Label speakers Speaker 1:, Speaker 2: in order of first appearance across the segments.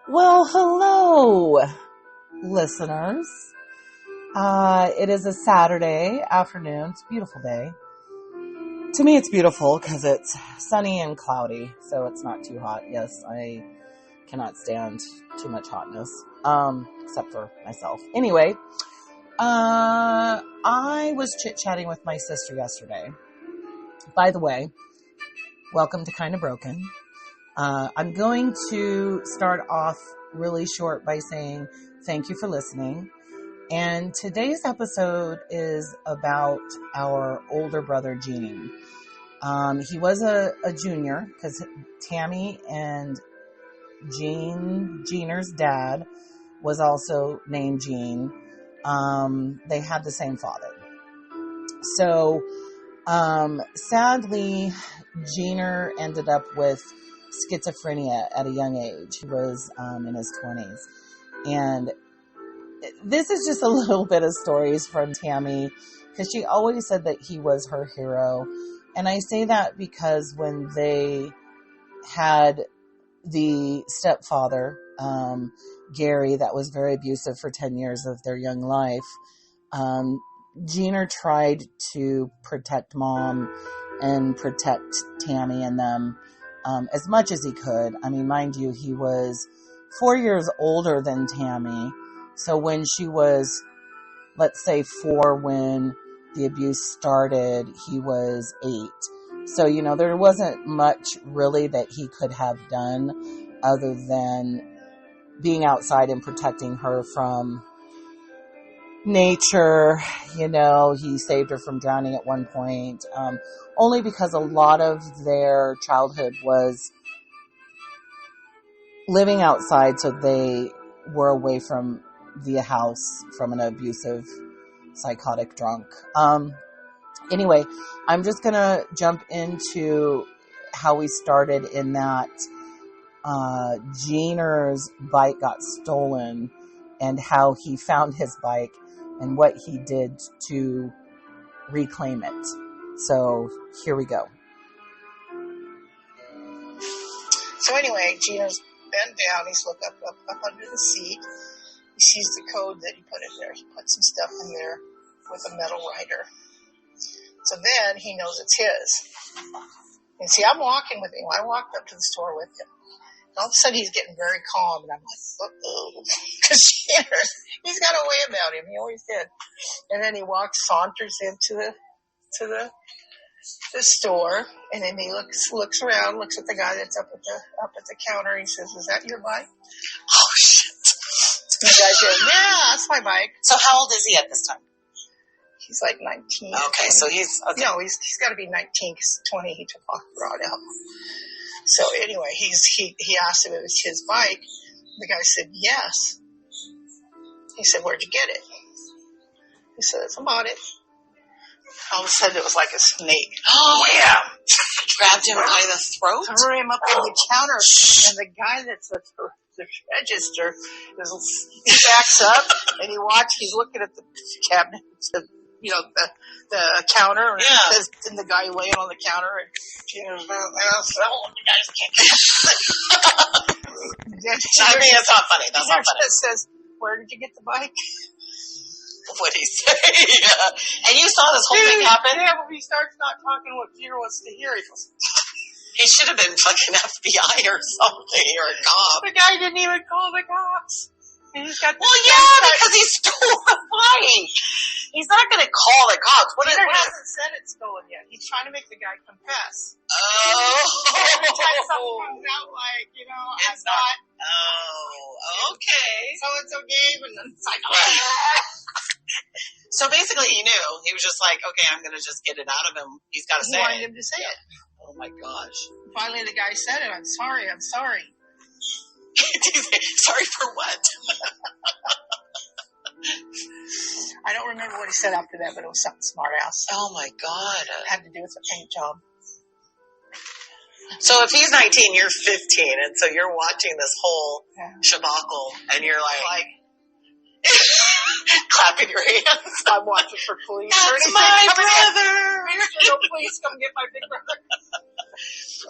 Speaker 1: Well, hello, listeners. It is a Saturday afternoon. It's a beautiful day. To me, it's beautiful because it's sunny and cloudy, so it's not too hot. Yes, I cannot stand too much hotness, except for myself. Anyway, I was chit-chatting with my sister yesterday. By the way, welcome to Kinda Broken. I'm going to start off really short by saying thank you for listening. And today's episode is about our older brother, Gene. He was a junior because Tammy and Jeaner's dad was also named Gene. They had the same father. So, sadly, Jeaner ended up with schizophrenia at a young age. He was in his 20s. And this is just a little bit of stories from Tammy, because she always said that he was her hero. And I say that because when they had the stepfather, Gary, that was very abusive for 10 years of their young life, Jeaner tried to protect Mom and protect Tammy and them as much as he could. I mean, mind you, he was 4 years older than Tammy. So when she was, let's say, 4 when the abuse started, he was 8. So, you know, there wasn't much really that he could have done other than being outside and protecting her from nature. You know, he saved her from drowning at one point, only because a lot of their childhood was living outside, so they were away from the house from an abusive, psychotic drunk. Anyway, I'm just going to jump into how we started in that Jeaner's bike got stolen and how he found his bike and what he did to reclaim it. So here we go.
Speaker 2: So anyway, Gina's bent down. He's looking up under the seat. He sees the code that he put in there. He put some stuff in there with a metal writer. So then he knows it's his. And see, I'm walking with him. I walked up to the store with him. And all of a sudden, he's getting very calm. And I'm like, uh-oh. Because he's got a way about him. He always did. And then he saunters into the store, and then he looks around, looks at the guy that's up at the counter. He says, "Is that your bike?"
Speaker 1: Oh, shit.
Speaker 2: The guy says, "Yeah, that's my bike."
Speaker 1: So how old is he at this time?
Speaker 2: He's like 19.
Speaker 1: Okay, 20. So he's... Okay.
Speaker 2: No, he's got to be 19, because 20 he took off the rod out. So anyway, he asked him if it was his bike. The guy said, "Yes." He said, "Where'd you get it?" He said, "I bought it." All of a sudden, it was like a snake. Wham!
Speaker 1: Grabbed him by the throat?
Speaker 2: Threw him up on the counter, and the guy that's at the register he backs up, and he's looking at the cabinet, the counter, and the guy laying on the counter, and Gina's the guy's kicking.
Speaker 1: I mean, it's not funny. That's not funny.
Speaker 2: It says, "Where did you get the bike?"
Speaker 1: What'd he say? Yeah. And you saw this whole thing happen?
Speaker 2: Yeah, but he starts not talking what Peter wants to hear. He goes,
Speaker 1: he should have been fucking FBI or something, or a cop.
Speaker 2: The guy didn't even call the cops. And he's got
Speaker 1: because he stole the bike. He's not going to call the cops.
Speaker 2: Peter hasn't said it's stolen yet. He's trying to make the guy confess.
Speaker 1: Oh.
Speaker 2: Every time something comes out like,
Speaker 1: it's not. Oh, okay.
Speaker 2: So it's okay, but then it's like,
Speaker 1: So basically he knew. He was just like, okay, I'm going to just get it out of him. He's got to say it.
Speaker 2: He wanted him to say it.
Speaker 1: Oh my gosh.
Speaker 2: Finally the guy said it. I'm sorry.
Speaker 1: Sorry for what?
Speaker 2: I don't remember what he said after that, but it was something smart ass.
Speaker 1: Oh my God.
Speaker 2: It had to do with the paint job.
Speaker 1: So if he's 19, you're 15, and so you're watching this whole shabacle, and you're like clapping your hands.
Speaker 2: I'm watching for police.
Speaker 1: That's my brother.
Speaker 2: No, please come get my big brother.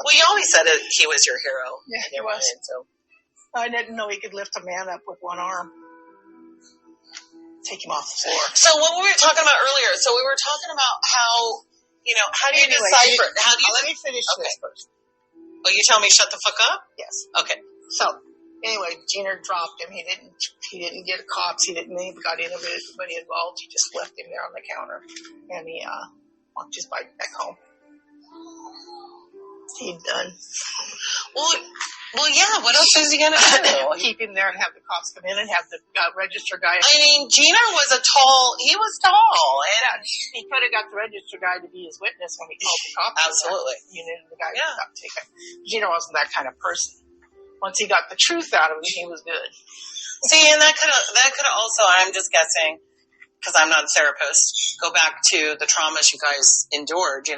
Speaker 1: Well, you always said he was your hero.
Speaker 2: Yeah, he was.
Speaker 1: So
Speaker 2: I didn't know he could lift a man up with one arm. Take him off the floor.
Speaker 1: So what were we talking about earlier? So we were talking about how, how do you decipher?
Speaker 2: Let me finish this first.
Speaker 1: Oh, you tell me shut the fuck up?
Speaker 2: Yes.
Speaker 1: Okay.
Speaker 2: So, anyway, Gina dropped him. He didn't get cops. He got anybody involved. He just left him there on the counter. And he walked his bike back home. He'd done.
Speaker 1: Well, yeah. What else is he going to do?
Speaker 2: Keep him there and have the cops come in and have the register guy.
Speaker 1: I mean, Gina he was tall. And
Speaker 2: he could have got the register guy to be his witness when he called the cops.
Speaker 1: Absolutely.
Speaker 2: You knew the guy got taken. Gina wasn't that kind of person. Once he got the truth out of him, he was good.
Speaker 1: See, and that could have also, I'm just guessing, because I'm not a therapist, go back to the traumas you guys endured.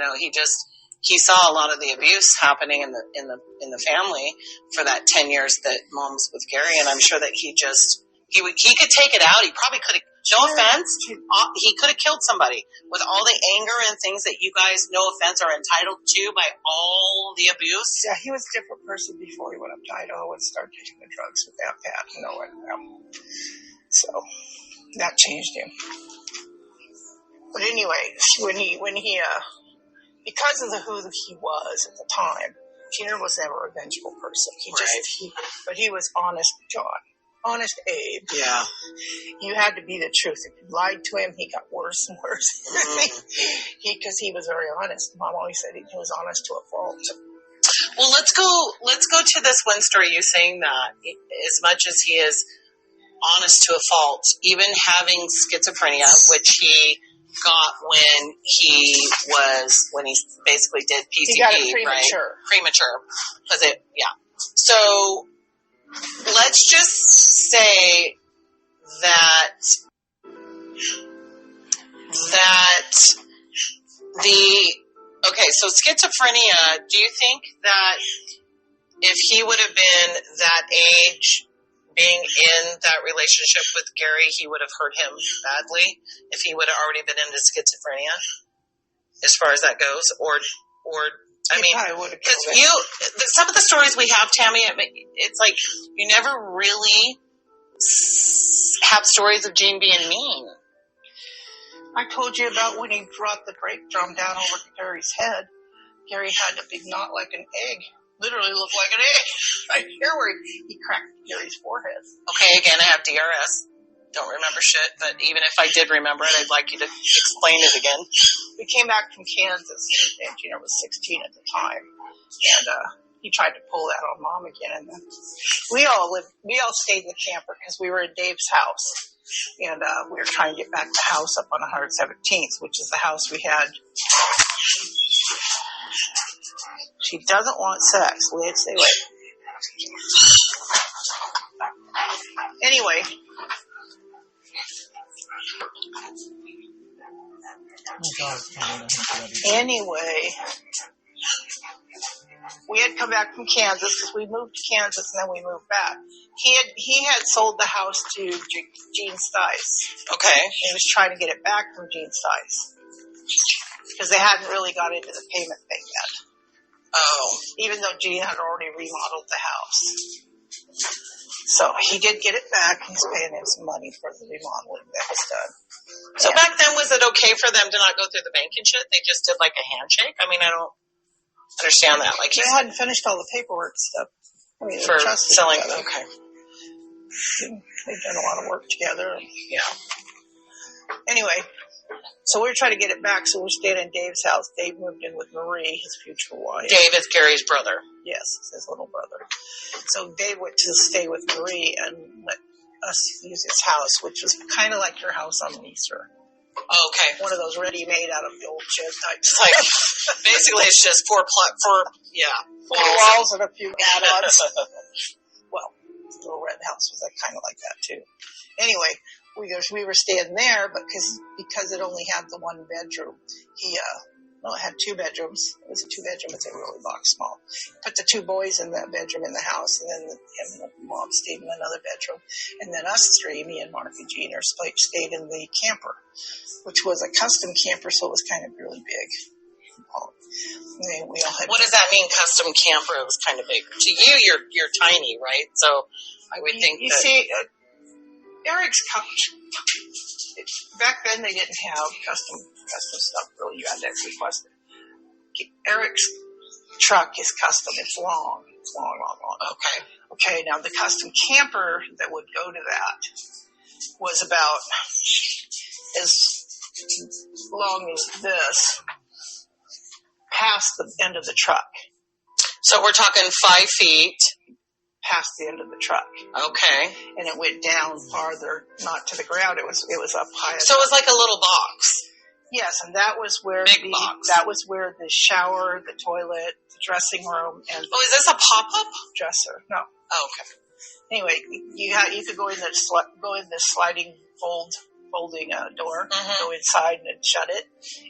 Speaker 1: He saw a lot of the abuse happening in the family for that 10 years that Mom was with Gary, and I'm sure that he could take it out. He probably could have, no offense, he could have killed somebody with all the anger and things that you guys, no offense, are entitled to by all the abuse.
Speaker 2: Yeah, he was a different person before he went up to Idaho and started taking the drugs with that Pat. So that changed him. But anyway, when he because of who he was at the time, Gina was never a vengeful person. But he was honest John. Honest Abe.
Speaker 1: Yeah.
Speaker 2: You had to be the truth. If you lied to him, he got worse and worse. Because he was very honest. Mom always said he was honest to a fault.
Speaker 1: Well, let's go to this one story. You saying that as much as he is honest to a fault, even having schizophrenia, which he got when he basically did PCP,
Speaker 2: he got it premature.
Speaker 1: Right? Premature. So let's just say that so schizophrenia, do you think that if he would have been that age, being in that relationship with Gary, he would have hurt him badly if he would have already been into schizophrenia, as far as that goes? Or I mean, because some of the stories we have, Tammy, it's like you never really have stories of Gene being mean.
Speaker 2: I told you about when he brought the brake drum down over Gary's head. Gary had a big knot like an egg. Literally looked like an egg. Right here where he cracked Gary's forehead.
Speaker 1: Okay, again, I have DRS. Don't remember shit, but even if I did remember it, I'd like you to explain it again.
Speaker 2: We came back from Kansas, and Gina was 16 at the time. And he tried to pull that on Mom again. And then we all stayed in the camper because we were in Dave's house. And we were trying to get back the house up on 117th, which is the house we had. She doesn't want sex. Stay away. Anyway. We had come back from Kansas because we moved to Kansas and then we moved back. He had sold the house to Gene Stice.
Speaker 1: Okay.
Speaker 2: He was trying to get it back from Gene Stice because they hadn't really got into the payment thing yet.
Speaker 1: Oh. Even
Speaker 2: though Gene had already remodeled the house. So he did get it back. He's paying him some money for the remodeling that was done.
Speaker 1: So back then, was it okay for them to not go through the bank and shit? They just did like a handshake? I mean, I don't understand that. Like
Speaker 2: they hadn't finished all the paperwork stuff.
Speaker 1: For selling. Okay.
Speaker 2: They've done a lot of work together.
Speaker 1: Yeah.
Speaker 2: Anyway, so we were trying to get it back, so we're staying in Dave's house. Dave moved in with Marie, his future wife.
Speaker 1: Dave is Gary's brother.
Speaker 2: Yes, his little brother. So Dave went to stay with Marie and let us use his house, which was kind of like your house on Easter.
Speaker 1: Oh, okay.
Speaker 2: One of those ready-made out of the old shed types.
Speaker 1: Like, basically, it's just four
Speaker 2: walls and a few add-ons. Well, the little red house was kind of like that too. Anyway, we were staying there, but because it only had the one bedroom, it had two bedrooms. It was a two-bedroom, but they were really box small. Put the two boys in that bedroom in the house, and then him and the mom stayed in another bedroom. And then us three, me and Mark and Gene, stayed in the camper, which was a custom camper, so it was kind of really big. We all had.
Speaker 1: What does that mean? Custom camper? It was kind of big. To you, you're tiny, right? So I would think
Speaker 2: you
Speaker 1: that.
Speaker 2: See, Eric's couch. Back then, they didn't have custom stuff. Really, you had to request it. Eric's truck is custom. It's long. It's long. Okay. Now the custom camper that would go to that was about as long as this, past the end of the truck.
Speaker 1: So we're talking 5 feet.
Speaker 2: Past the end of the truck.
Speaker 1: Okay.
Speaker 2: And it went down farther, not to the ground. It was up high.
Speaker 1: So it was like a little box.
Speaker 2: Yes, and that was where the shower, the toilet, the dressing room, and
Speaker 1: is this a pop-up
Speaker 2: dresser? No.
Speaker 1: Oh, okay.
Speaker 2: Anyway, you could go in the sliding folding door, go inside and shut it,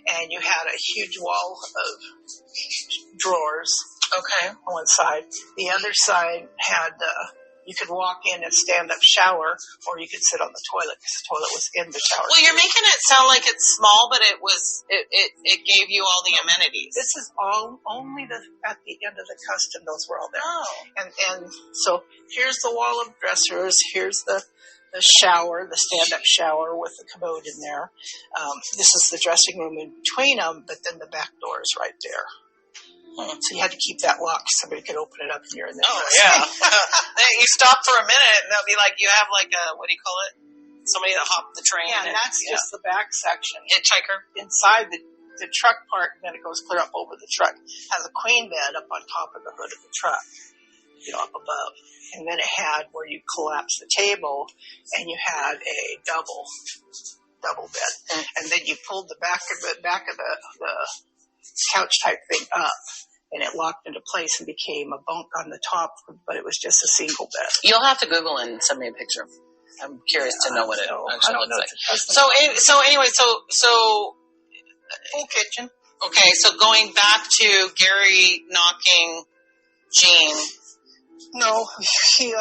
Speaker 2: and you had a huge wall of drawers.
Speaker 1: Okay.
Speaker 2: On one side. The other side had, you could walk in and stand up shower, or you could sit on the toilet, because the toilet was in the shower.
Speaker 1: Well, you're making it sound like it's small, but it gave you all the amenities.
Speaker 2: This is only at the end of the custom, those were all there.
Speaker 1: Oh.
Speaker 2: And so here's the wall of dressers, here's the shower, the stand-up shower with the commode in there. This is the dressing room in between them, but then the back door is right there. So you had to keep that locked so somebody could open it up and you're in there.
Speaker 1: Oh, yeah. You stop for a minute and they'll be like, you have like a, what do you call it? Somebody that hopped the train.
Speaker 2: Yeah, and that's just the back section.
Speaker 1: Hitchhiker.
Speaker 2: Inside the truck part, and then it goes clear up over the truck, has a queen bed up on top of the hood of the truck, up above. And then it had where you collapse the table and you had a double bed. And then you pulled the back of the couch type thing up, and it locked into place and became a bunk on the top, but it was just a single bed.
Speaker 1: You'll have to Google and send me a picture. I'm curious to know what it actually looks like. So anyway, so
Speaker 2: full kitchen.
Speaker 1: Okay, so going back to Gary knocking Jean.
Speaker 2: No, he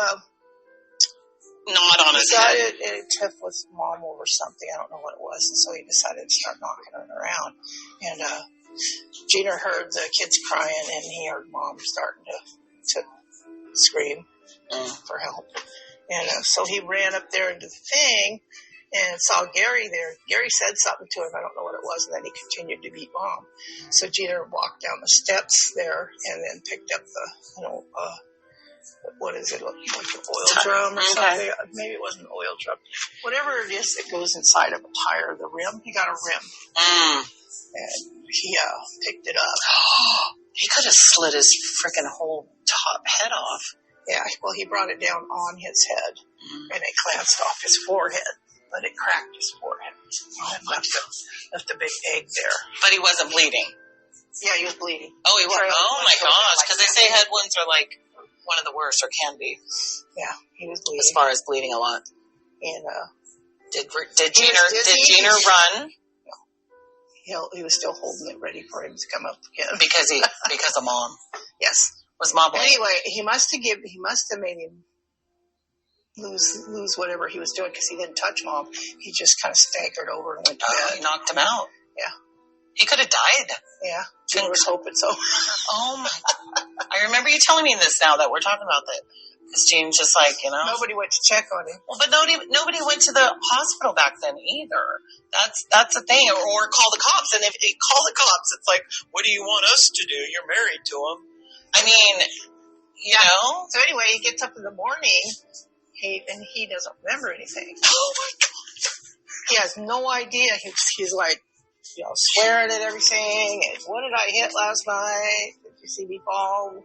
Speaker 1: gnawed on his head.
Speaker 2: He got a tiff with Mom over something. I don't know what it was, and so he decided to start knocking her around. And Gina heard the kids crying, and he heard Mom starting to scream for help. And so he ran up there into the thing and saw Gary there. Gary said something to him. I don't know what it was, and then he continued to beat Mom. So Gina walked down the steps there and then picked up the, what is it, like an oil drum or something? Maybe it wasn't an oil drum. Whatever it is that goes inside of a tire, the rim. He got a rim. And he picked it up.
Speaker 1: He could have slit his freaking whole top head off.
Speaker 2: Yeah, well, he brought it down on his head, and it glanced off his forehead, but it cracked his forehead. And left a big egg there.
Speaker 1: But he wasn't bleeding.
Speaker 2: Yeah, he was bleeding.
Speaker 1: Oh, he was. Oh my gosh! Because they say head wounds are like one of the worst, or can be.
Speaker 2: Yeah, he was bleeding.
Speaker 1: As far as bleeding a lot.
Speaker 2: And
Speaker 1: did Gina run?
Speaker 2: No, he was still holding it ready for him to come up again.
Speaker 1: Because of Mom.
Speaker 2: Yes.
Speaker 1: Was Mom blaming?
Speaker 2: Anyway, he must have made him lose whatever he was doing, because he didn't touch Mom. He just kind of staggered over and went to bed.
Speaker 1: He knocked him out.
Speaker 2: Yeah.
Speaker 1: He could have died.
Speaker 2: Yeah. Gina was hoping so.
Speaker 1: Oh my God. I remember you telling me this now that we're talking about that. Because Jean's just like,
Speaker 2: Nobody went to check on him.
Speaker 1: Well, but nobody went to the hospital back then either. That's the thing. Or call the cops. And if you call the cops, it's like, what do you want us to do? You're married to him. I mean, you know.
Speaker 2: So anyway, he gets up in the morning, and he doesn't remember anything.
Speaker 1: Oh my God.
Speaker 2: He has no idea. He's like, swearing at everything. And what did I hit last night? Did you see me fall?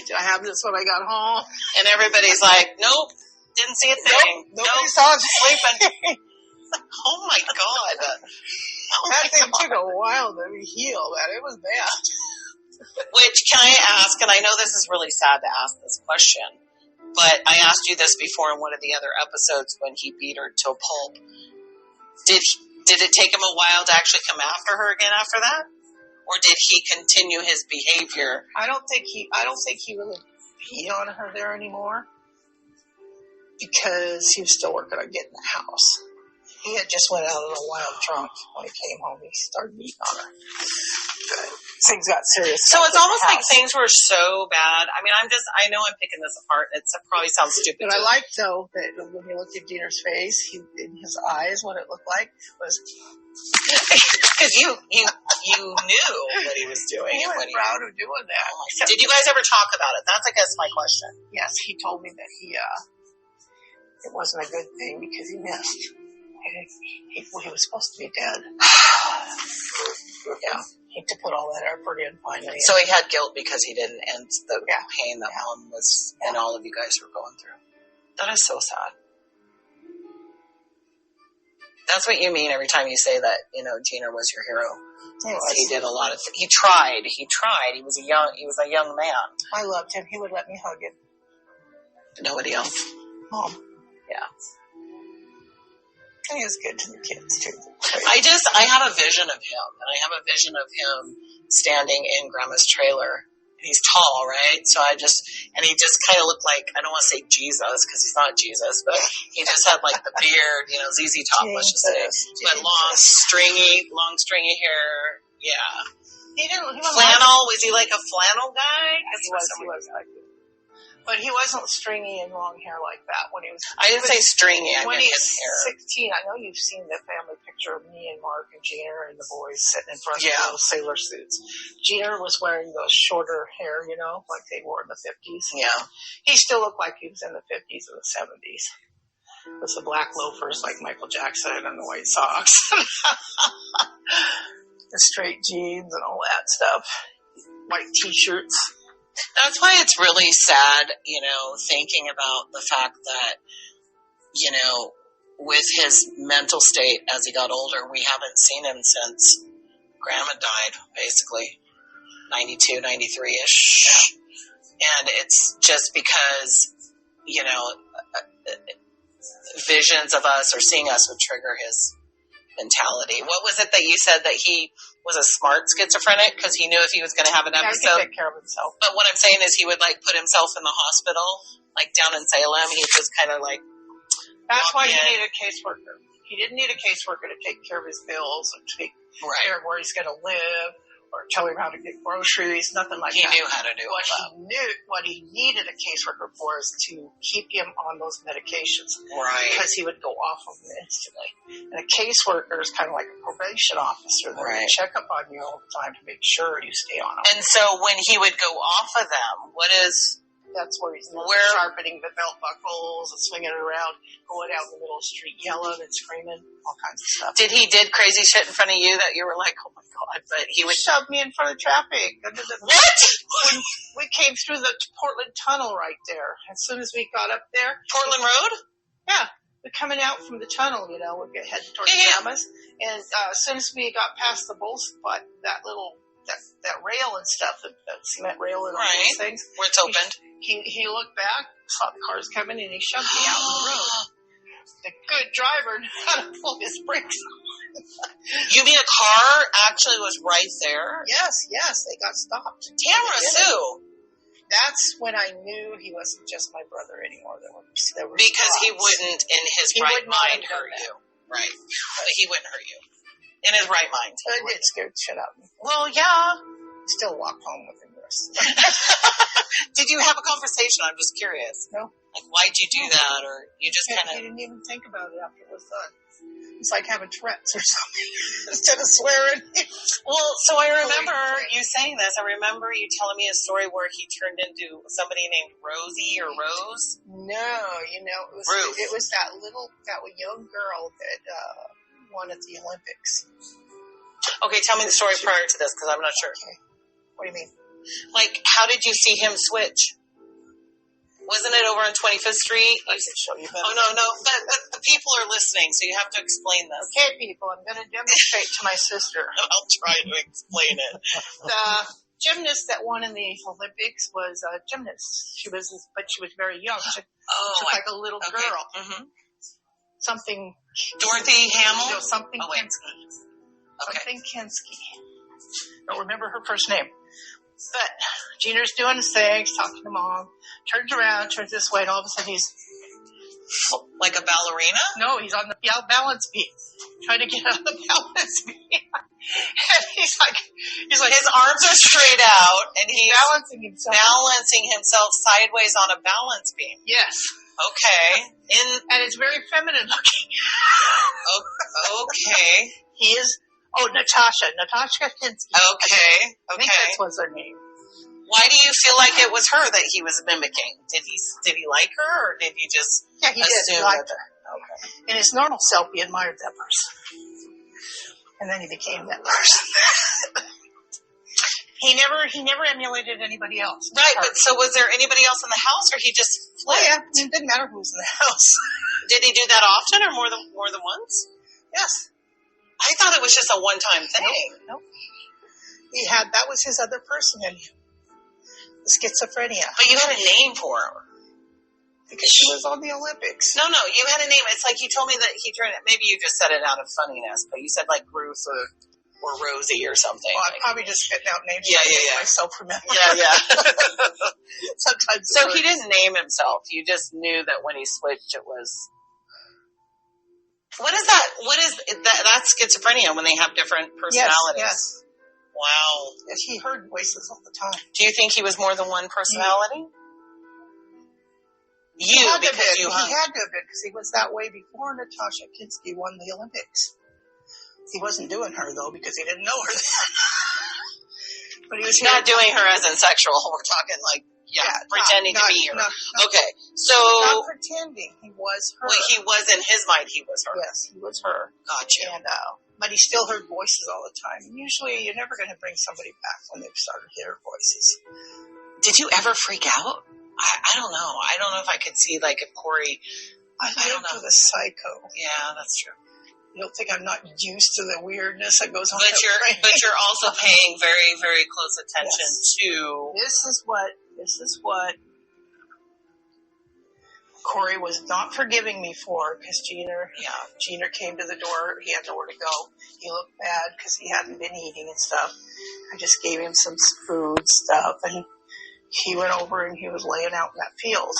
Speaker 2: Did I have this when I got home?
Speaker 1: And everybody's like, nope, didn't see a thing.
Speaker 2: Nobody saw him sleeping.
Speaker 1: Oh my God.
Speaker 2: That thing took a while to heal, man. It was bad.
Speaker 1: Which, can I ask, and I know this is really sad to ask this question, but I asked you this before in one of the other episodes when he beat her to a pulp. Did it take him a while to actually come after her again after that? Or did he continue his behavior?
Speaker 2: I don't think he really beat on her there anymore, because he was still working on getting the house. He had just went out on a wild drunk. When he came home, he started beating on her. But things got serious.
Speaker 3: So it's almost like things were so bad. I mean, I know I'm picking this apart. It probably sounds stupid.
Speaker 2: But I like, though, that when you looked at Gina's face, in his eyes, what it looked like was...
Speaker 3: Because you knew what he was doing.
Speaker 2: He was proud of doing that.
Speaker 3: Did you guys ever talk about it? That's, I guess, my question.
Speaker 2: Yes, he told me that it wasn't a good thing because he missed. He was supposed to be dead. Yeah. He had to put all that effort in finally.
Speaker 3: So he had guilt because he didn't end the pain that Mom was and all of you guys were going through. That is so sad. That's what you mean every time you say that, Gina was your hero. He did a lot of things. He tried. He was a young man.
Speaker 2: I loved him. He would let me hug him.
Speaker 3: Nobody else.
Speaker 2: Mom.
Speaker 3: Yeah.
Speaker 2: And he was good to the kids, too.
Speaker 3: I have a vision of him, and I have a vision of him standing in Grandma's trailer. And he's tall, right? So and he just kind of looked like, I don't want to say Jesus, because he's not Jesus, but he just had like the beard, ZZ Top, let's just say. But long, stringy hair, yeah.
Speaker 2: He wasn't
Speaker 3: flannel, was he like a flannel guy?
Speaker 2: He was like that. But he wasn't stringy and long hair like that when he was...
Speaker 3: I didn't say stringy, I meant his hair.
Speaker 2: 16, I know you've seen the family picture of me and Mark and Gina and the boys sitting in front of those sailor suits. Gina was wearing those shorter hair, like they wore in the 50s.
Speaker 3: Yeah.
Speaker 2: He still looked like he was in the 50s or the 70s. With the black loafers like Michael Jackson and the white socks. The straight jeans and all that stuff. White T-shirts.
Speaker 3: That's why it's really sad, thinking about the fact that, with his mental state as he got older, we haven't seen him since Grandma died, basically, 92, 93-ish. And it's just because, visions of us or seeing us would trigger his mentality. What was it that you said that he was a smart schizophrenic because he knew if he was going to have an episode?
Speaker 2: He could take care of himself.
Speaker 3: But what I'm saying is he would put himself in the hospital, down in Salem. He'd just kind of
Speaker 2: That's why he needed a caseworker. He didn't need a caseworker to take care of his bills or to take care of where he's going to live or tell him how to get groceries, nothing like that.
Speaker 3: He knew how to do
Speaker 2: What he needed a caseworker for is to keep him on those medications.
Speaker 3: Right.
Speaker 2: Because he would go off of them instantly. And a caseworker is kind of like a probation officer that will check up on you all the time to make sure you stay on them.
Speaker 3: And so when he would go off of them,
Speaker 2: that's where he's sharpening the belt buckles and swinging it around, going out in the middle of the street, yelling and screaming, all kinds of stuff.
Speaker 3: Did he did crazy shit in front of you that you were like, oh my God, but he would
Speaker 2: shove me in front of traffic.
Speaker 3: What?
Speaker 2: When we came through the Portland Tunnel right there. As soon as we got up there.
Speaker 3: Portland Road?
Speaker 2: Yeah. We're coming out from the tunnel, we're heading towards Grandma's. And as soon as we got past the bull spot, that rail and stuff, that cement rail and all those things.
Speaker 3: Where it's opened.
Speaker 2: He looked back, saw the cars coming, and he shoved me out on the road. The good driver knew how to pull his brakes on.
Speaker 3: You mean a car actually was right there?
Speaker 2: Yes, they got stopped.
Speaker 3: Tamara Sue.
Speaker 2: That's when I knew he wasn't just my brother anymore. There were
Speaker 3: because he wouldn't, in his right mind, hurt you. Right. But he wouldn't hurt you. In his right mind.
Speaker 2: It did scare the shit out of me.
Speaker 3: Well, yeah.
Speaker 2: Still walk home with him.
Speaker 3: Did you have a conversation? I'm just curious.
Speaker 2: No.
Speaker 3: Why'd you do that? Or you just kind of...
Speaker 2: He didn't even think about it after it was done. It's like having Tourette's or something. Instead of swearing.
Speaker 3: Well, so I remember you saying this. I remember you telling me a story where he turned into somebody named Rosie or Rose.
Speaker 2: No, it was that young girl that won at the Olympics.
Speaker 3: Okay, tell me the story prior to this because I'm not sure.
Speaker 2: Okay. What do you mean?
Speaker 3: How did you see him switch? Wasn't it over on 25th Street?
Speaker 2: I can show you better.
Speaker 3: Oh, no. But the people are listening, so you have to explain this.
Speaker 2: Okay, people, I'm going to demonstrate to my sister.
Speaker 3: I'll try to explain it.
Speaker 2: The gymnast that won in the Olympics was a gymnast. She was very young. She looked like a little girl. Mm-hmm. Something.
Speaker 3: Dorothy Hamill?
Speaker 2: No, something Kinski. Something Kinski. Don't remember her first name. But Gina's doing his thing, he's talking to Mom, turns around, turns this way, and all of a sudden he's
Speaker 3: Like a ballerina?
Speaker 2: No, he's on the balance beam, trying to get on the balance beam. And he's like,
Speaker 3: his arms are straight out, and he's
Speaker 2: balancing
Speaker 3: himself sideways on a balance beam.
Speaker 2: Yes.
Speaker 3: Okay.
Speaker 2: And it's very feminine looking.
Speaker 3: Okay.
Speaker 2: He is. Oh, Natasha Kinski.
Speaker 3: Okay.
Speaker 2: I think that was her name.
Speaker 3: Why do you feel like it was her that he was mimicking? Did he like her, or did he just
Speaker 2: he did. He liked her. Okay. In his normal self, he admired that person. And then he became that person. He never emulated anybody else.
Speaker 3: Right, but so was there anybody else in the house, or he just flipped?
Speaker 2: Oh, yeah. It didn't matter who was in the house.
Speaker 3: Did he do that often, or more than once?
Speaker 2: Yes.
Speaker 3: I thought it was just a one-time thing.
Speaker 2: Nope. That was his other person in him. The schizophrenia.
Speaker 3: But you had a name for her.
Speaker 2: Because she was on the Olympics.
Speaker 3: No, you had a name. It's like you told me that he turned it. Maybe you just said it out of funniness, but you said like Ruth or Rosie or something.
Speaker 2: Well, I'm probably just spitting out names.
Speaker 3: Yeah.
Speaker 2: Myself remember.
Speaker 3: Yeah.
Speaker 2: Sometimes.
Speaker 3: So he didn't name himself. You just knew that when he switched, it was. What is that? That's schizophrenia when they have different personalities.
Speaker 2: Yes.
Speaker 3: Wow.
Speaker 2: Yes, he heard voices all the time.
Speaker 3: Do you think he was more than one personality?
Speaker 2: He had to have been, because he was that way before Natasha Kinski won the Olympics. He wasn't doing her, though, because he didn't know her then. But he was
Speaker 3: not doing her as in sexual. We're talking like, pretending to be her. Okay, so...
Speaker 2: Not pretending. He was her.
Speaker 3: Well, he was in his mind, he was her.
Speaker 2: Yes, he was her.
Speaker 3: Gotcha.
Speaker 2: And, but he still heard voices all the time. And usually, you're never going to bring somebody back when they've started to hear voices.
Speaker 3: Did you ever freak out? I don't know. I don't know if I could see, like, if Corey... I don't know.
Speaker 2: The psycho.
Speaker 3: Yeah, that's true.
Speaker 2: You don't think I'm not used to the weirdness that goes on?
Speaker 3: But you're also paying very, very close attention to...
Speaker 2: This is what Corey was not forgiving me for, because Gina came to the door. He had nowhere to go. He looked bad because he hadn't been eating and stuff. I just gave him some food stuff, and he went over and he was laying out in that field.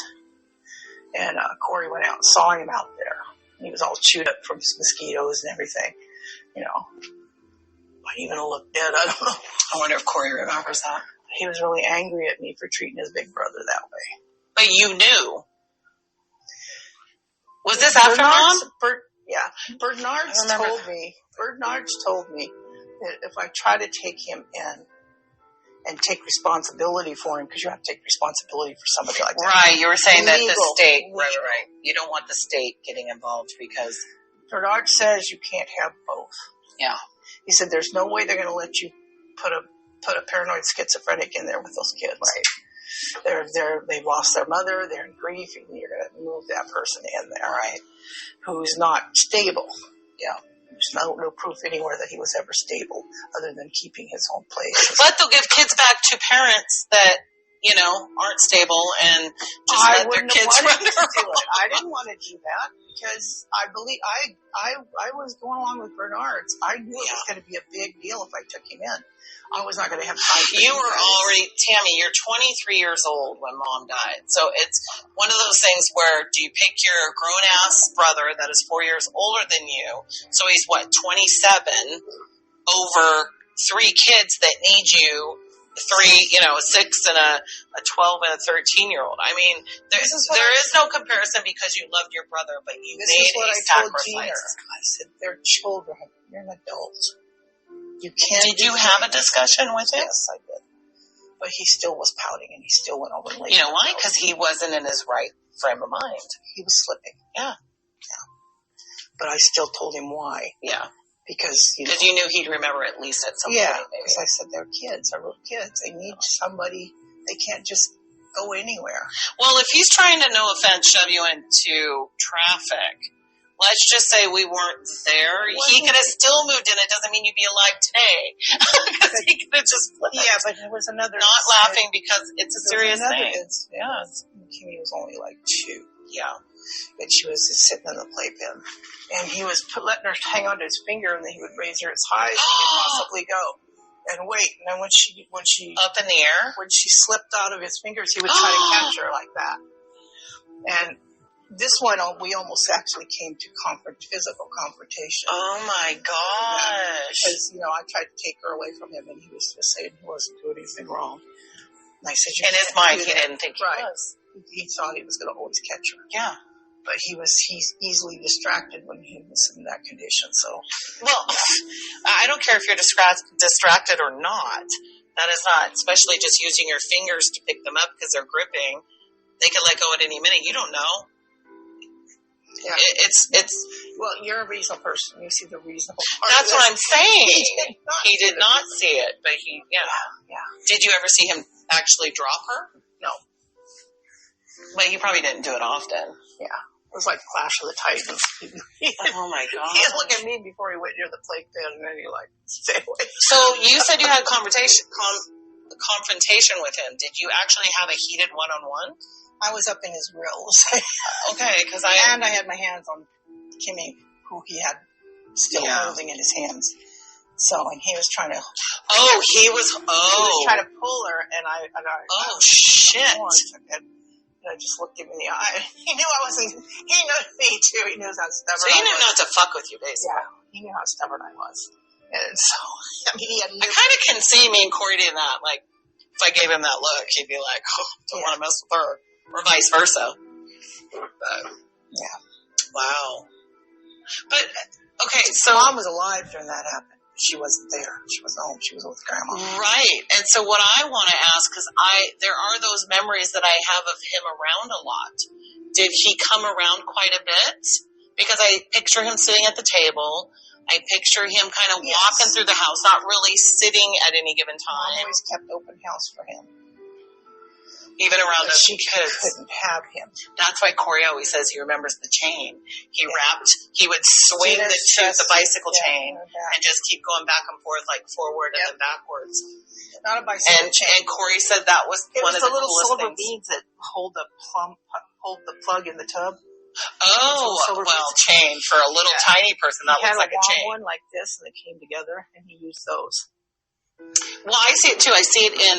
Speaker 2: And Corey went out and saw him out there. He was all chewed up from mosquitoes and everything, Might even look dead, I don't know.
Speaker 3: I wonder if Corey remembers that.
Speaker 2: He was really angry at me for treating his big brother that way.
Speaker 3: But you knew. Was this after Mom?
Speaker 2: Bernard's told me that if I try to take him in and take responsibility for him, because you have to take responsibility for somebody like that.
Speaker 3: Right, you were saying that the state,
Speaker 2: right.
Speaker 3: You don't want the state getting involved because...
Speaker 2: Bernard says you can't have both.
Speaker 3: Yeah.
Speaker 2: He said there's no way they're going to let you put a paranoid schizophrenic in there with those kids. Right. They've lost their mother, they're in grief, and you're going to move that person in there, right? Who's not stable. Yeah. There's no proof anywhere that he was ever stable other than keeping his own place.
Speaker 3: But they'll give kids back to parents that, aren't stable and just let their kids run around.
Speaker 2: I didn't want to do that because I believe I was going along with Bernard's. I knew it was going to be a big deal if I took him in. I was not going to have time.
Speaker 3: You were already, Tammy, you're 23 years old when Mom died. So it's one of those things where do you pick your grown-ass brother that is 4 years older than you? So he's, 27 over 3 kids that need you, 6 and a 12 and a 13-year-old. I mean, there is no comparison because you loved your brother, but you made a sacrifice.
Speaker 2: I said, they're children. You're an adult. You can't.
Speaker 3: Did you have a discussion with him?
Speaker 2: Yes, I did. But he still was pouting, and he still went over later.
Speaker 3: You know why? Because he wasn't in his right frame of mind.
Speaker 2: He was slipping.
Speaker 3: Yeah.
Speaker 2: But I still told him why.
Speaker 3: Yeah.
Speaker 2: Because
Speaker 3: you knew he'd remember at least at some point.
Speaker 2: Yeah, because I said they're kids. I wrote kids. They need somebody. They can't just go anywhere.
Speaker 3: Well, if he's trying to, no offense, shove you into traffic, let's just say we weren't there. He could have still moved in. It doesn't mean you'd be alive today. Because he could have just flipped.
Speaker 2: Yeah, but there was another...
Speaker 3: Not laughing because it's a serious thing.
Speaker 2: Yeah. Kimmy was only 2.
Speaker 3: Yeah.
Speaker 2: And she was just sitting in the playpen. And he was letting her hang onto his finger, and then he would raise her as high as he could possibly go. And wait, and then when she
Speaker 3: up in the air?
Speaker 2: When she slipped out of his fingers, he would try to catch her like that. And This one, we almost actually came to physical confrontation.
Speaker 3: Oh my gosh.
Speaker 2: Because, I tried to take her away from him, and he was just saying he wasn't doing anything wrong. And I said,
Speaker 3: in his mind, he didn't think he was.
Speaker 2: He thought he was going to always catch her.
Speaker 3: Yeah.
Speaker 2: But he's easily distracted when he was in that condition, so.
Speaker 3: Well, I don't care if you're distracted or not. That is not, especially just using your fingers to pick them up because they're gripping. They could let go at any minute. You don't know.
Speaker 2: Yeah.
Speaker 3: It's.
Speaker 2: Well, you're a reasonable person. You see the reasonable part.
Speaker 3: That's what I'm saying.
Speaker 2: He
Speaker 3: did not see it, but
Speaker 2: Yeah.
Speaker 3: Did you ever see him actually drop her?
Speaker 2: No.
Speaker 3: But he probably didn't do it often.
Speaker 2: Yeah. It was like Clash of the Titans.
Speaker 3: Oh my God.
Speaker 2: He'd look at me before he went near the plate pin, and then he stay away.
Speaker 3: So you said you had confrontation with him. Did you actually have a heated one-on-one?
Speaker 2: I was up in his grills.
Speaker 3: Okay, because
Speaker 2: I had my hands on Kimmy, who he had still holding in his hands. So, and he was trying to.
Speaker 3: He was
Speaker 2: trying to pull her, and I
Speaker 3: shit!
Speaker 2: And I just looked him in the eye. He knew I wasn't. He knew me too. He knew how stubborn.
Speaker 3: So he knew not to fuck with you, basically.
Speaker 2: Yeah, he knew how stubborn I was, and so he had.
Speaker 3: I kind of can see me and Corey doing that. Like, if I gave him that look, he'd be like, "Oh, don't want to mess with her." Or vice versa. But,
Speaker 2: yeah.
Speaker 3: Wow. But, okay, so.
Speaker 2: Mom was alive during that happened. She wasn't there. She was home. She was with Grandma.
Speaker 3: Right. And so what I want to ask, because there are those memories that I have of him around a lot. Did he come around quite a bit? Because I picture him sitting at the table. I picture him kind of walking through the house, not really sitting at any given time.
Speaker 2: Mom always kept open house for him.
Speaker 3: Even around us
Speaker 2: she
Speaker 3: kids.
Speaker 2: Couldn't have him.
Speaker 3: That's why Corey always says he remembers the chain. He would swing the bicycle chain and just keep going back and forth, like forward and then backwards.
Speaker 2: Not a bicycle chain.
Speaker 3: And Corey said that was one of the
Speaker 2: little
Speaker 3: coolest
Speaker 2: silver
Speaker 3: things.
Speaker 2: beads that hold the plug in the tub.
Speaker 3: Chain for a little tiny person that looks like a chain.
Speaker 2: He had a long one like this, and they came together, and he used those.
Speaker 3: Well, I see it too. I see it in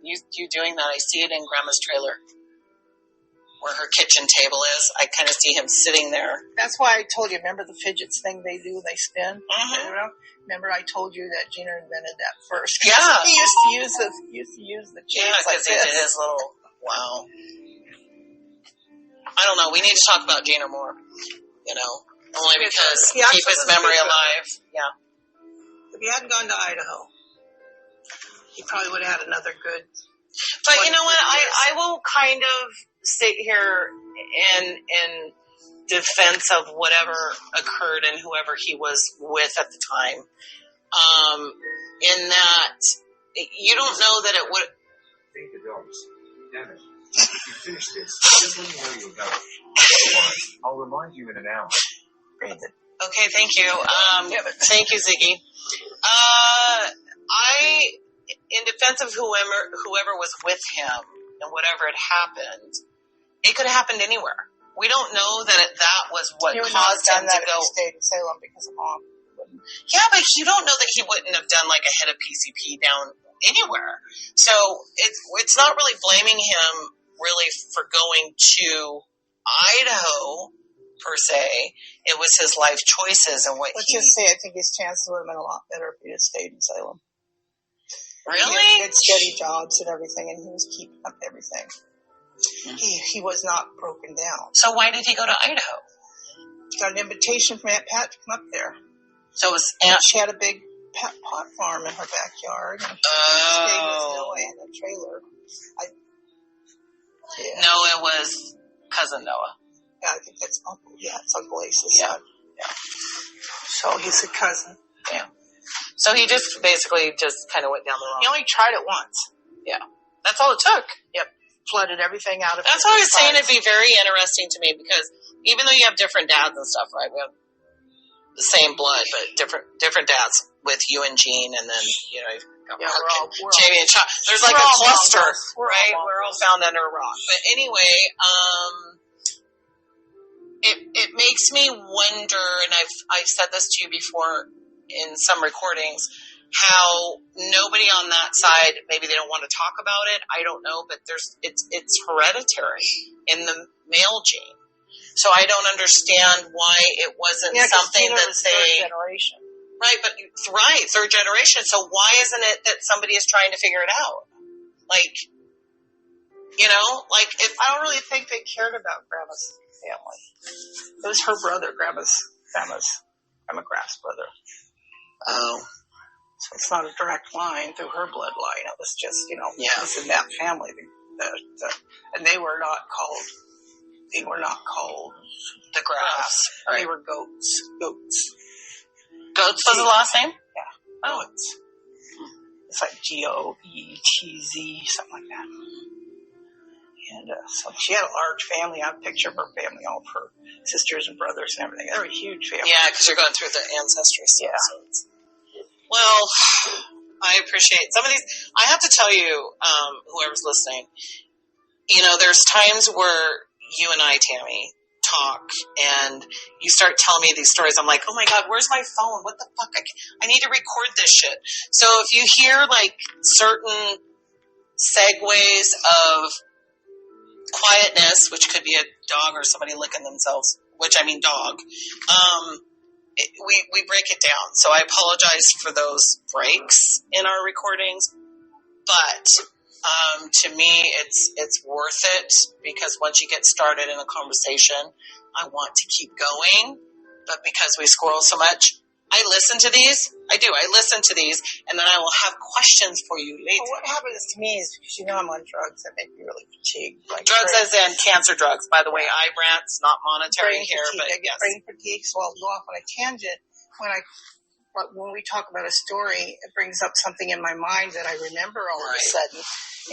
Speaker 3: you doing that. I see it in Grandma's trailer, where her kitchen table is. I kind of see him sitting there.
Speaker 2: That's why I told you. Remember the fidgets thing they do? They spin.
Speaker 3: Mm-hmm.
Speaker 2: Remember I told you that Gina invented that first.
Speaker 3: Yeah,
Speaker 2: he used to use the chains like this.
Speaker 3: He did his little wow. I don't know. We need to talk about Gina more. Only because keep his memory alive. Yeah.
Speaker 2: If he hadn't gone to Idaho, he probably would have had another good.
Speaker 3: But you know what? I will kind of sit here in defense of whatever occurred and whoever he was with at the time. In that you don't know that it would.
Speaker 4: Feed the dogs. Damn it. If you finish this, just let me know you're going. Otherwise, I'll remind you in an hour.
Speaker 3: Okay, thank you. Thank you, Ziggy. In defense of whoever was with him and whatever had happened, it could have happened anywhere. We don't know that that was what caused him to go.
Speaker 2: He stayed in Salem because of Mom.
Speaker 3: Yeah, but you don't know that he wouldn't have done like a hit of PCP down anywhere. So it's not really blaming him really for going to Idaho per se. It was his life choices and what
Speaker 2: Let's just say I think his chances would have been a lot better if he had stayed in Salem.
Speaker 3: Really?
Speaker 2: He had steady jobs and everything, and he was keeping up everything. Mm-hmm. He was not broken down.
Speaker 3: So why did he go to Idaho?
Speaker 2: He got an invitation from Aunt Pat to come up there.
Speaker 3: So it was
Speaker 2: she had a big pot farm in her backyard. And stayed with Noah in a trailer.
Speaker 3: No, it was cousin Noah.
Speaker 2: Yeah, I think that's Uncle. Yeah, it's Uncle Ace's son. Yeah. So he's a cousin.
Speaker 3: Yeah. So he just basically kind of went down the wrong.
Speaker 2: He only tried it once.
Speaker 3: Yeah. That's all it took.
Speaker 2: Yep. Flooded everything out of it.
Speaker 3: That's what I was saying. It'd be very interesting to me because even though you have different dads and stuff, right? We have the same blood, but different dads with you and Gene, and then
Speaker 2: we're all
Speaker 3: Jamie and Chuck. There's like a cluster, right? We're all found under a rock. But anyway, it makes me wonder, and I've said this to you before in some recordings, how nobody on that side, maybe they don't want to talk about it. I don't know, but it's hereditary in the male gene. So I don't understand why it wasn't something that they...
Speaker 2: Third generation.
Speaker 3: Right, third generation. So why isn't it that somebody is trying to figure it out? Like, you know, like if...
Speaker 2: I don't really think they cared about Grandma's family. It was her brother, Grandma's brother.
Speaker 3: Oh.
Speaker 2: So it's not a direct line through her bloodline. It was just, you know, it was in that family. And they were not called
Speaker 3: The Graffs. Right.
Speaker 2: They were goats.
Speaker 3: Goats was the last name?
Speaker 2: Yeah. Oh. Goats. It's like Goetz, something like that. And so she had a large family. I have a picture of her family, all of her sisters and brothers and everything. They were a huge family.
Speaker 3: Yeah, because you're going through the ancestry stuff.
Speaker 2: Yeah.
Speaker 3: So well, I appreciate some of these. I have to tell you, whoever's listening, you know, there's times where you and I, Tammy, talk and you start telling me these stories. I'm like, oh my God, where's my phone? What the fuck? I need to record this shit. So if you hear like certain segues of quietness, which could be a dog or somebody licking themselves, which I mean dog, we break it down. So I apologize for those breaks in our recordings, but to me, it's worth it because once you get started in a conversation, I want to keep going. But because we squirrel so much, I listen to these. I do. I listen to these, and then I will have questions for you later.
Speaker 2: Well, what happens to me is, because you know I'm on drugs that make me really fatigued. Like
Speaker 3: drugs as in cancer drugs, by the way. Ibrance, not monetary here,
Speaker 2: fatigue.
Speaker 3: but yes.
Speaker 2: Brain fatigue, so I'll go off on a tangent. When we talk about a story, it brings up something in my mind that I remember all of a sudden,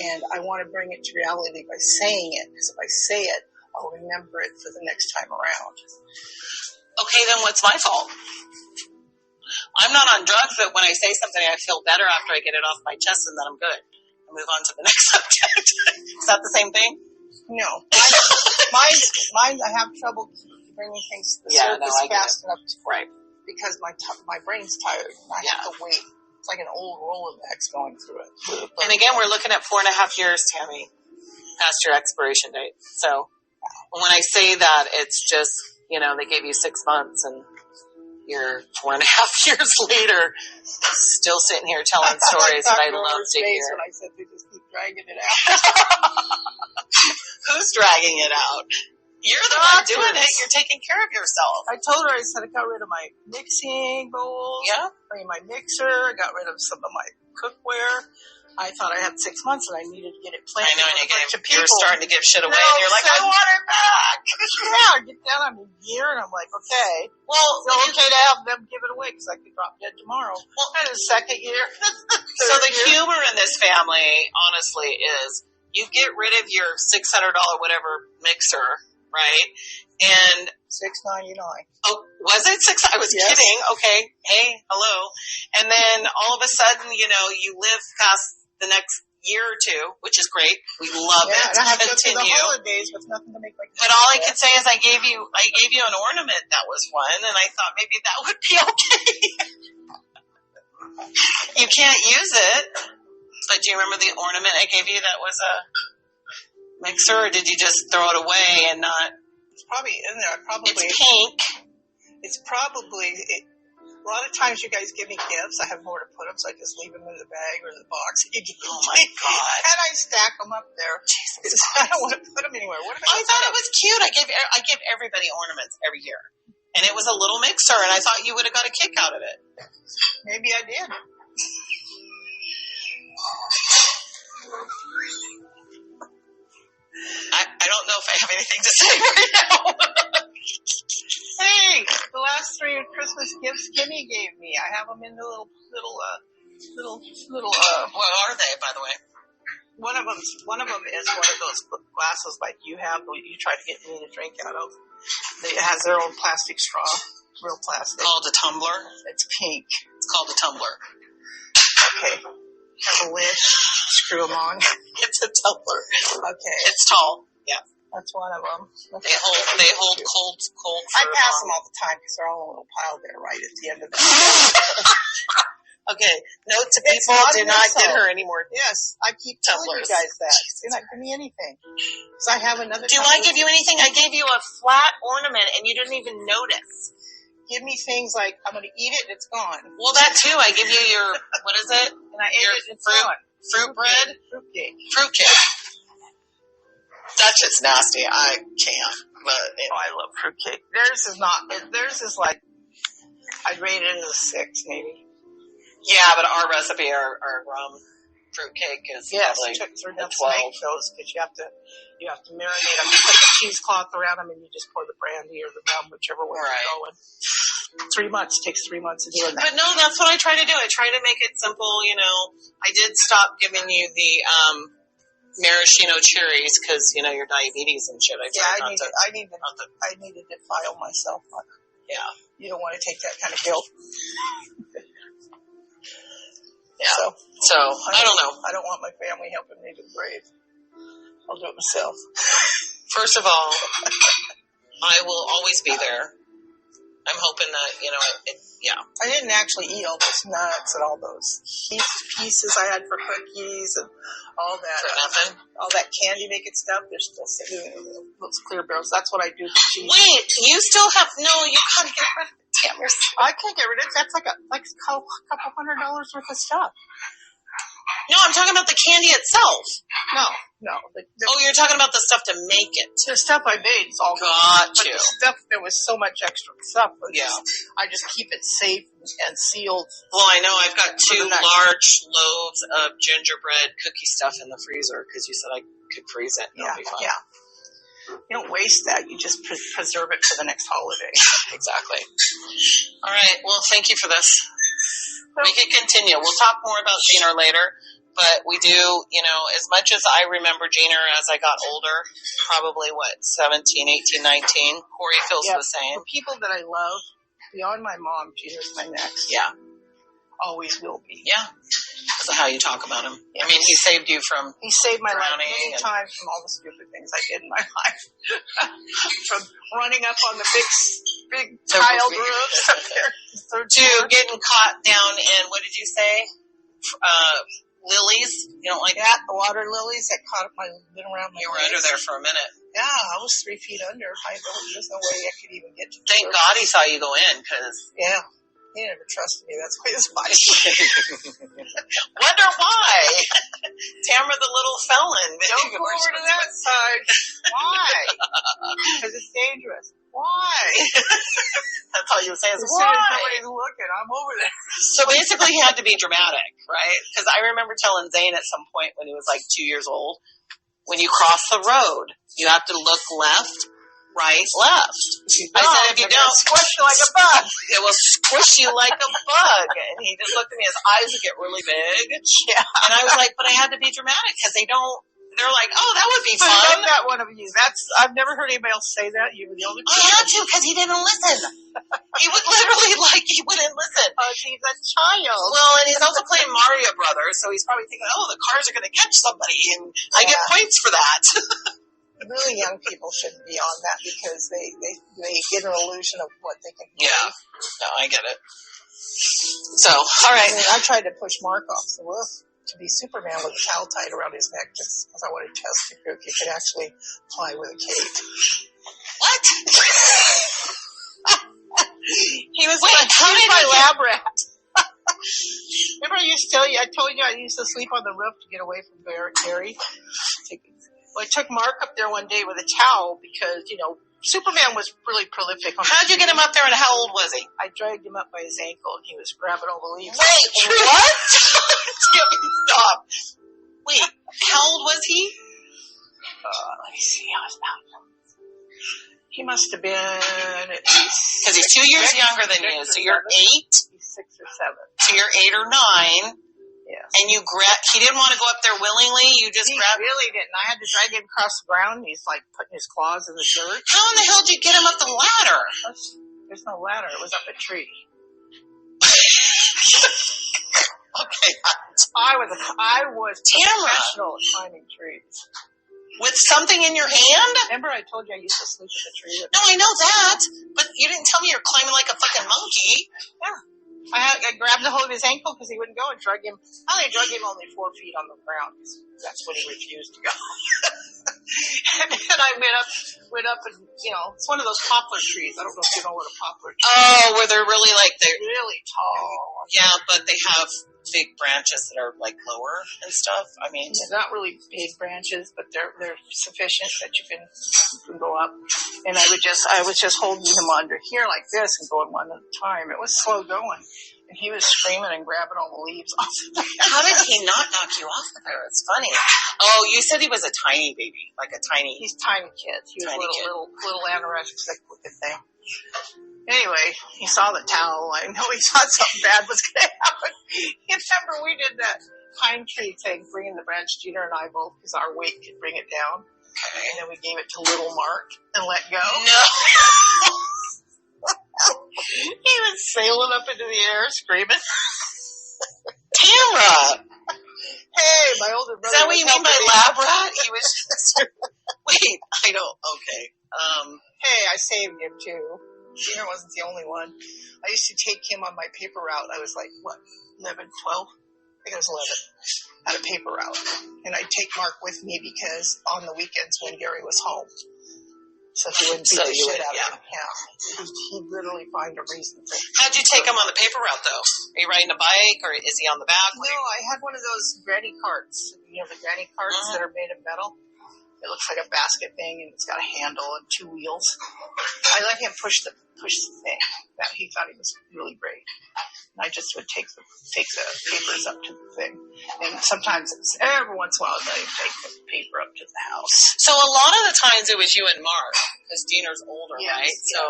Speaker 2: and I want to bring it to reality by saying it, because if I say it, I'll remember it for the next time around.
Speaker 3: Okay, then what's my fault? I'm not on drugs, but when I say something, I feel better after I get it off my chest, and then I'm good. I move on to the next subject. Is that the same thing?
Speaker 2: No. Mine, I have trouble bringing things to the surface fast enough.
Speaker 3: Right.
Speaker 2: Because my brain's tired, and I have to wait. It's like an old Rolodex going through it.
Speaker 3: And again, we're looking at 4.5 years, Tammy, past your expiration date. So when I say that, it's just, you know, they gave you 6 months, and you're 4.5 years later, still sitting here telling stories that I love to hear.
Speaker 2: When I said they just keep dragging it out.
Speaker 3: Who's dragging it out? You're the one doing it. You're taking care of yourself.
Speaker 2: I told her, I said I got rid of my mixing bowls.
Speaker 3: Yeah.
Speaker 2: My mixer. I got rid of some of my cookware. I thought I had 6 months and I needed to get it planted.
Speaker 3: I know, and you're starting to give shit away, and you're like, I want it back.
Speaker 2: Yeah, I get down on a year, and I'm like, okay.
Speaker 3: Well,
Speaker 2: it's okay to have them give it away because I could drop dead tomorrow. Well, and the second year.
Speaker 3: So the humor in this family, honestly, is you get rid of your $600 whatever mixer, right? And
Speaker 2: $6.99.
Speaker 3: Oh, was it $6? I was kidding. Okay. Hey, hello. And then all of a sudden, you know, you live past the next year or two, which is great. We love it.
Speaker 2: And I have to go through the holidays with nothing to make my kids.
Speaker 3: But all I could say is I gave you an ornament that was fun, and I thought maybe that would be okay. You can't use it, but do you remember the ornament I gave you that was a mixer, or did you just throw it away and not?
Speaker 2: It's probably in there.
Speaker 3: It's pink.
Speaker 2: It's probably. A lot of times you guys give me gifts. I have nowhere to put them, so I just leave them in the bag or the box.
Speaker 3: Oh my God!
Speaker 2: And I stack them up there. Jesus, I don't want to put them anywhere. What if
Speaker 3: I thought it was cute. I give everybody ornaments every year, and it was a little mixer, and I thought you would have got a kick out of it.
Speaker 2: Maybe I did.
Speaker 3: I don't know if I have anything to say right now.
Speaker 2: Hey, the last 3 Christmas gifts Kimmy gave me. I have them in the little.
Speaker 3: What are they, by the way?
Speaker 2: One of them is one of those glasses like you have. You try to get me to drink out of. It has their own plastic straw, real plastic.
Speaker 3: Called a tumbler.
Speaker 2: It's pink.
Speaker 3: It's called a tumbler.
Speaker 2: Okay. Has a lid. Screw them on.
Speaker 3: It's a tumbler.
Speaker 2: Okay.
Speaker 3: It's tall. Yeah.
Speaker 2: That's one of them.
Speaker 3: They hold cold.
Speaker 2: I pass them all the time because they're all in a little pile there right at the end of the
Speaker 3: Okay, note to
Speaker 2: It's
Speaker 3: people,
Speaker 2: not
Speaker 3: do
Speaker 2: an
Speaker 3: not
Speaker 2: insult.
Speaker 3: get her any more.
Speaker 2: Yes, I keep telling you
Speaker 3: Tumblers.
Speaker 2: guys that. Do not give me anything. Because I have another.
Speaker 3: Do I give you anything? I gave you a flat ornament and you didn't even notice.
Speaker 2: Give me things like, I'm going to eat it and it's gone.
Speaker 3: Well, that too. I give you your, what is it?
Speaker 2: And I ate
Speaker 3: Your
Speaker 2: it and it's
Speaker 3: fruit-
Speaker 2: gone.
Speaker 3: Fruit bread?
Speaker 2: Fruitcake.
Speaker 3: Fruitcake. That's just nasty. I can't. But
Speaker 2: Oh, I love fruitcake. Theirs is like, I'd rate it as a 6 maybe.
Speaker 3: yeah, but our recipe, our fruitcake is
Speaker 2: Yes,
Speaker 3: probably
Speaker 2: we're
Speaker 3: a
Speaker 2: going to make
Speaker 3: 12.
Speaker 2: those because you have to marinate them. You put the cheesecloth around them and you just pour the brandy or the rum, whichever way
Speaker 3: Right.
Speaker 2: you're going. 3 months. Takes 3 months to do that.
Speaker 3: But no, that's what I try to do. I try to make it simple, you know. I did stop giving you the maraschino cherries because, you know, your diabetes and shit. I
Speaker 2: need to defile myself.
Speaker 3: Yeah.
Speaker 2: You don't want to take that kind of guilt.
Speaker 3: Yeah. So, I don't know.
Speaker 2: I don't want my family helping me to the grave. I'll do it myself.
Speaker 3: First of all, I will always be there. I'm hoping that, you know, yeah.
Speaker 2: I didn't actually eat all those nuts and all those pieces I had for cookies and all that.
Speaker 3: For nothing?
Speaker 2: All that candy making stuff. They're still sitting in those clear barrels. That's what I do for cheese.
Speaker 3: Wait, you still have, no, you gotta get rid of it. Damn, you're so...
Speaker 2: I can't get rid of it. That's like a couple $100 worth of stuff.
Speaker 3: No, I'm talking about the candy itself.
Speaker 2: No.
Speaker 3: Oh, you're talking about the stuff to make it.
Speaker 2: The stuff I made is all
Speaker 3: Got
Speaker 2: but
Speaker 3: you.
Speaker 2: the stuff, there was so much extra stuff.
Speaker 3: Yeah.
Speaker 2: I just keep it safe and sealed.
Speaker 3: Well, I know I've got 2 large loaves of gingerbread cookie stuff in the freezer because you said I could freeze it. And it'll be fine.
Speaker 2: Yeah. You don't waste that. You just preserve it for the next holiday.
Speaker 3: Exactly. All right. Well, thank you for this. We can continue. We'll talk more about Jeaner later. But we do, you know, as much as I remember Jeaner as I got older, probably, 17, 18, 19, Corey feels the same.
Speaker 2: The people that I love, beyond my mom, Jeaner's my next.
Speaker 3: Yeah.
Speaker 2: Always will be.
Speaker 3: Yeah. That's how you talk about him. I mean, he saved you from
Speaker 2: He saved my life
Speaker 3: drowning
Speaker 2: many
Speaker 3: and-
Speaker 2: times from all the stupid things I did in my life. From running up on the big tiled roofs up there.
Speaker 3: to getting caught down in, what did you say? Lilies? You don't like that?
Speaker 2: The water lilies that caught up been around my
Speaker 3: You were
Speaker 2: waist.
Speaker 3: under there for a minute.
Speaker 2: Yeah, I was 3 feet under. There's no way I could even get to the
Speaker 3: Thank
Speaker 2: surface.
Speaker 3: God he saw you go in, because...
Speaker 2: Yeah. He never trusted me. That's why his body.
Speaker 3: Wonder why? Tamara the little felon.
Speaker 2: Don't go over to that side. Why? Because it's dangerous. Why?
Speaker 3: That's all you say is,
Speaker 2: As soon
Speaker 3: why?
Speaker 2: as somebody's looking, I'm over there.
Speaker 3: So basically he had to be dramatic, right? Because I remember telling Zane at some point when he was like 2 years old, when you cross the road, you have to look left, right, left. I said, if you don't,
Speaker 2: squish you like a bug.
Speaker 3: It will squish you like a bug. And he just looked at me, his eyes would get really big.
Speaker 2: Yeah.
Speaker 3: And I was like, but I had to be dramatic because they're like, oh, that would be
Speaker 2: I
Speaker 3: fun.
Speaker 2: love that one of you. I've never heard anybody else say that. You were the only
Speaker 3: I
Speaker 2: person.
Speaker 3: had to because he didn't listen. He would literally he wouldn't listen.
Speaker 2: Oh, he's a child.
Speaker 3: Well, and he's also playing Mario Brothers, so he's probably thinking, oh, the cars are going to catch somebody, and I get points for that.
Speaker 2: Really young people shouldn't be on that because they get an illusion of what they can do.
Speaker 3: Yeah. No, I get it. So, all right.
Speaker 2: I mean, I tried to push Mark off the roof to be Superman with a towel tied around his neck just because I wanted to test if he could actually fly with a cape.
Speaker 3: What?
Speaker 2: He was
Speaker 3: how did
Speaker 2: my
Speaker 3: he
Speaker 2: lab rat. Remember I told you I used to sleep on the roof to get away from Gary? Well, I took Mark up there one day with a towel because, Superman was really prolific.
Speaker 3: How'd you get him up there and how old was he?
Speaker 2: I dragged him up by his ankle and he was grabbing all the leaves.
Speaker 3: Wait, what? Stop. Wait, how old was he?
Speaker 2: Let me see. He must have been at least...
Speaker 3: Because he's 2 years younger than you, so you're 8?
Speaker 2: He's 6 or 7.
Speaker 3: So you're 8 or 9.
Speaker 2: Yeah.
Speaker 3: And he didn't want to go up there willingly, you just
Speaker 2: He
Speaker 3: grabbed...
Speaker 2: really didn't. I had to drag him across the ground. He's like putting his claws in the dirt.
Speaker 3: How in the hell did you get him up the ladder?
Speaker 2: There's no ladder. It was up a tree.
Speaker 3: Okay.
Speaker 2: I was
Speaker 3: Tamara.
Speaker 2: professional at climbing trees.
Speaker 3: With something in your hand?
Speaker 2: Remember I told you I used to sleep in the tree?
Speaker 3: No, I know that. But you didn't tell me you're climbing like a fucking monkey.
Speaker 2: Yeah. I grabbed a hold of his ankle because he wouldn't go and drug him. I only drug him only 4 feet on the ground. That's when he refused to go. And then I went up and, it's one of those poplar trees. I don't know if you know what a poplar tree is.
Speaker 3: Oh, where they're really
Speaker 2: they're really tall.
Speaker 3: Yeah, but they have big branches that are like lower and stuff. I mean,
Speaker 2: they're not really big branches, but they're sufficient that you can go up. And I was just holding him under here like this and going one at a time. It was slow going. And he was screaming and grabbing all the leaves off the ground.
Speaker 3: How did he not knock you off the there? It's funny. Oh, you said he was a tiny baby, like a tiny.
Speaker 2: He's tiny kid. He was little anorexic looking thing. Anyway, he saw the towel. I know he thought something bad was going to happen. You remember we did that pine tree thing, bringing the branch, Gina and I both, because our weight could bring it down. Okay. And then we gave it to little Mark and let go.
Speaker 3: No.
Speaker 2: He was sailing up into the air, screaming.
Speaker 3: Tamra!
Speaker 2: Hey, my older brother.
Speaker 3: Is that what you mean by lab rat? He was just... Wait, I don't... Okay.
Speaker 2: Hey, I saved him, too. Gina wasn't the only one. I used to take him on my paper route. I was like, 11, 12? I think I was 11. Had a paper route. And I'd take Mark with me because on the weekends when Gary was home. So he wouldn't beat the shit out of him. Yeah. He'd literally find a reason to.
Speaker 3: How'd you take him on the paper route, though? Are you riding a bike, or is he on the back?
Speaker 2: No, I had one of those granny carts. You know, the granny carts that are made of metal? It looks like a basket thing, and it's got a handle and 2 wheels. I let him push the thing. That he thought he was really great. And I just would take the papers up to the thing. And sometimes every once in a while, I'd take the paper up to the house.
Speaker 3: So a lot of the times it was you and Mark, because Diener's older, right?
Speaker 2: Yes.
Speaker 3: So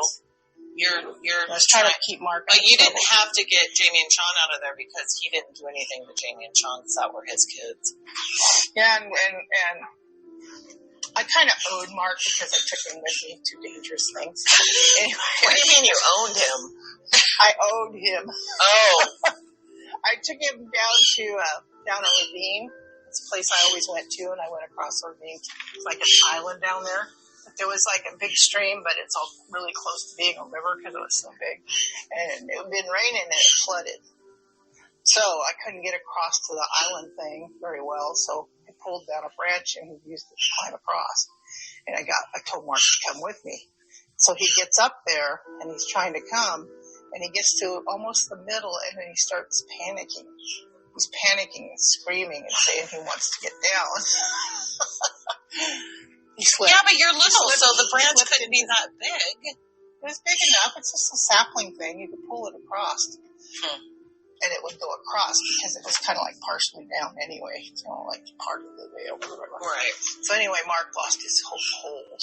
Speaker 3: you're
Speaker 2: I was trying to keep Mark.
Speaker 3: But you didn't have to get Jamie and Sean out of there because he didn't do anything to Jamie and Sean because that were his kids.
Speaker 2: Yeah, and I kind of owed Mark because I took him with me to dangerous things. Anyway,
Speaker 3: what do you mean you owned him?
Speaker 2: I owed him.
Speaker 3: Oh.
Speaker 2: I took him down a ravine. It's a place I always went to, and I went across a ravine. It's like an island down there. There was like a big stream, but it's all really close to being a river because it was so big. And it had been raining and it flooded. So I couldn't get across to the island thing very well, so I pulled down a branch and he used it to climb across. And I told Mark to come with me. So he gets up there and he's trying to come, and he gets to almost the middle and then he starts panicking. He's panicking and screaming and saying he wants to get down. He slipped.
Speaker 3: Yeah, but you're little, so the branch couldn't be that big.
Speaker 2: It was big enough. It's just a sapling thing. You could pull it across. And it would go across because it was kind of like partially down anyway. It's not like part of the way over the river.
Speaker 3: Right.
Speaker 2: So anyway, Mark lost his whole hold.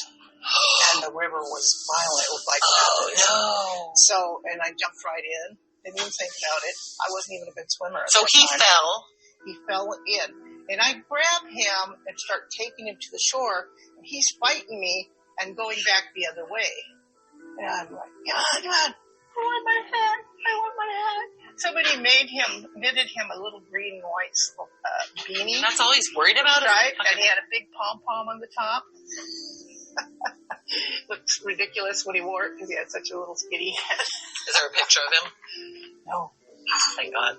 Speaker 2: And the river was violent. It was like,
Speaker 3: no.
Speaker 2: So, and I jumped right in. Didn't even think about it. I wasn't even a good swimmer.
Speaker 3: So he fell.
Speaker 2: He fell in. And I grab him and start taking him to the shore. And he's fighting me and going back the other way. And I'm like, God, I want my hat. I want my hat. Somebody knitted him a little green and white beanie.
Speaker 3: That's all he's worried about,
Speaker 2: right? Okay. And he had a big pom-pom on the top. Looks ridiculous when he wore it because he had such a little skinny head.
Speaker 3: Is there a picture of him?
Speaker 2: No.
Speaker 3: Oh, thank God.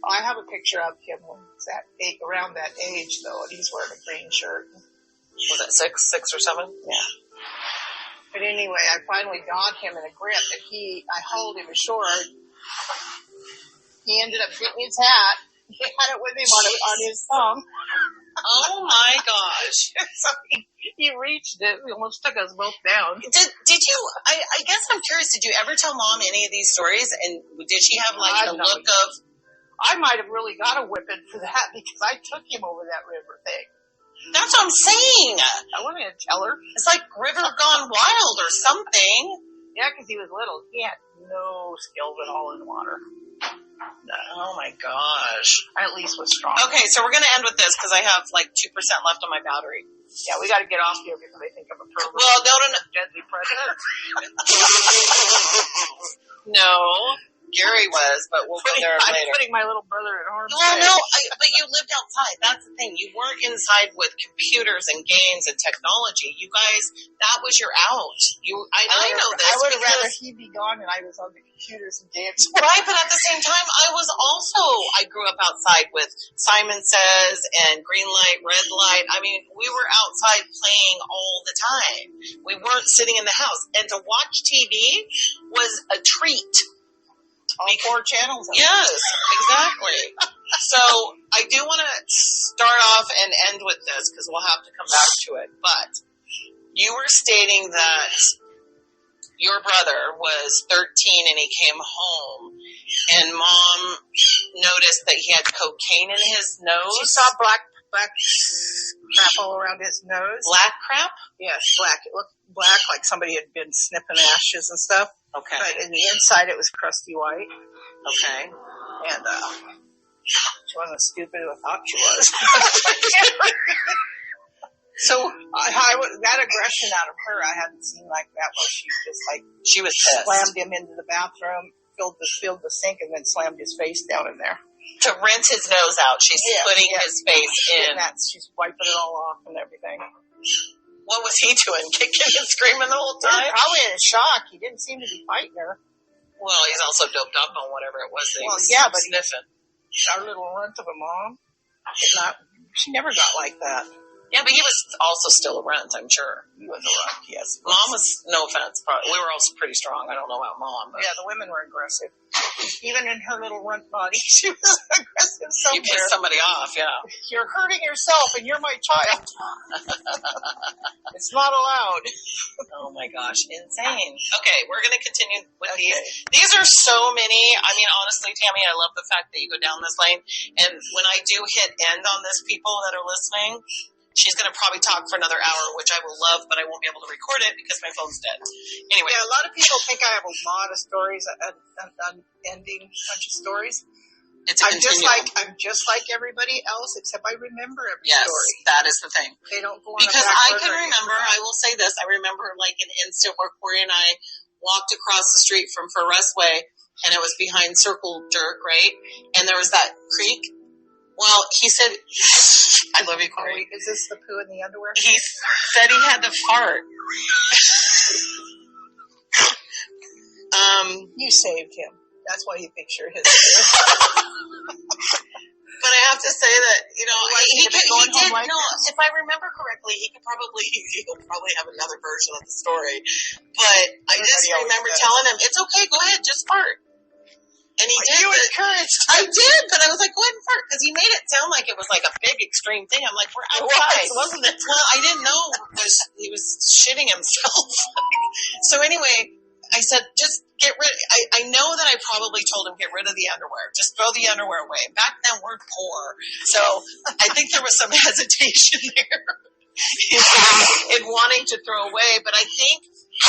Speaker 2: I have a picture of him when he's around that age, though, and he's wearing a green shirt.
Speaker 3: Was that 6 or 7?
Speaker 2: Yeah. But anyway, I finally got him in a grip, and I hauled him ashore. He ended up getting his hat. He had it with him on his thumb.
Speaker 3: Oh my gosh.
Speaker 2: So he reached it. We almost took us both down.
Speaker 3: Did you, I guess I'm curious, did you ever tell Mom any of these stories? And did she have like the look of...
Speaker 2: I might have really got a whipping for that because I took him over that river thing.
Speaker 3: That's what I'm saying.
Speaker 2: I wasn't going to tell her.
Speaker 3: It's like River Gone Wild or something.
Speaker 2: Yeah, because he was little. He had no skills at all in the water.
Speaker 3: No. Oh my gosh.
Speaker 2: I at least was strong.
Speaker 3: Okay, so we're going to end with this because I have like 2% left on my battery.
Speaker 2: Yeah, we got to get off here because they think I'm a pervert.
Speaker 3: Well, no.
Speaker 2: Deadly predator.
Speaker 3: No. Gary was, but we'll go there
Speaker 2: I'm
Speaker 3: later.
Speaker 2: putting my little brother in harm's
Speaker 3: Well,
Speaker 2: way.
Speaker 3: no, but you lived outside. That's the thing. You weren't inside with computers and games and technology. You guys, that was your out. I know this.
Speaker 2: I would have rather
Speaker 3: because,
Speaker 2: he be gone and I was on the computers and games.
Speaker 3: right, but at the same time, I grew up outside with Simon Says and Green Light, Red Light. I mean, we were outside playing all the time. We weren't sitting in the house. And to watch TV was a treat.
Speaker 2: All 4 channels.
Speaker 3: Yes, exactly. So I do want to start off and end with this because we'll have to come back to it. But you were stating that your brother was 13 and he came home and Mom noticed that he had cocaine in his nose.
Speaker 2: She saw black crap all around his nose.
Speaker 3: Black crap?
Speaker 2: Yes, black. It looked black, like somebody had been snipping ashes and stuff.
Speaker 3: Okay.
Speaker 2: But in the inside, it was crusty white.
Speaker 3: Okay.
Speaker 2: And she wasn't as stupid as I thought she was. So that aggression out of her, I hadn't seen like that. Where she just like
Speaker 3: she was pissed.
Speaker 2: Slammed him into the bathroom, filled the sink, and then slammed his face down in there.
Speaker 3: To rinse his nose out, she's putting his face in.
Speaker 2: She's wiping it all off and everything.
Speaker 3: What was he doing? Kicking and screaming the whole time?
Speaker 2: Yeah, probably in shock. He didn't seem to be fighting her.
Speaker 3: Well, he's also doped up on whatever it was that he was
Speaker 2: but
Speaker 3: sniffing.
Speaker 2: Our little runt of a mom, she never got like that.
Speaker 3: Yeah, but he was also still a runt, I'm sure.
Speaker 2: He was a runt, yes.
Speaker 3: Mom was, no offense, we were also pretty strong. I don't know about Mom. But.
Speaker 2: Yeah, the women were aggressive. Even in her little runt body, she was aggressive somewhere.
Speaker 3: You pissed somebody off, yeah.
Speaker 2: You're hurting yourself and you're my child. It's not allowed.
Speaker 3: Oh my gosh, insane. Okay, we're going to continue with these. These are so many. I mean, honestly, Tammy, I love the fact that you go down this lane. And when I do hit end on this, people that are listening, she's going to probably talk for another hour, which I will love, but I won't be able to record it because my phone's dead. Anyway.
Speaker 2: Yeah, a lot of people think I have a lot of stories, an ending bunch of stories.
Speaker 3: It's a continuum.
Speaker 2: I'm just like everybody else, except I remember every
Speaker 3: story.
Speaker 2: Yes,
Speaker 3: that is the thing.
Speaker 2: They don't go on
Speaker 3: because I can remember, I will say this, I remember like an instant where Corey and I walked across the street from Forestway, and it was behind Circle Jerk, right? And there was that creek. Well, he said, I love you, Corey.
Speaker 2: Is this the poo in the underwear?
Speaker 3: He said he had to fart.
Speaker 2: You saved him. That's why he thinks you're his.
Speaker 3: But I have to say that, he did, if I remember correctly, he'll probably have another version of the story. But I just remember telling him, it's okay, go ahead, just fart. And he did.
Speaker 2: You encouraged.
Speaker 3: I did, but I was like, go ahead and fart, because he made it sound like it was like a big extreme thing. I'm like, we're outside,
Speaker 2: wasn't it?
Speaker 3: Well, I didn't know he was shitting himself. So anyway, I said, just get rid. I know that I probably told him get rid of the underwear. Just throw the underwear away. Back then we're poor, so I think there was some hesitation there in wanting to throw away. But I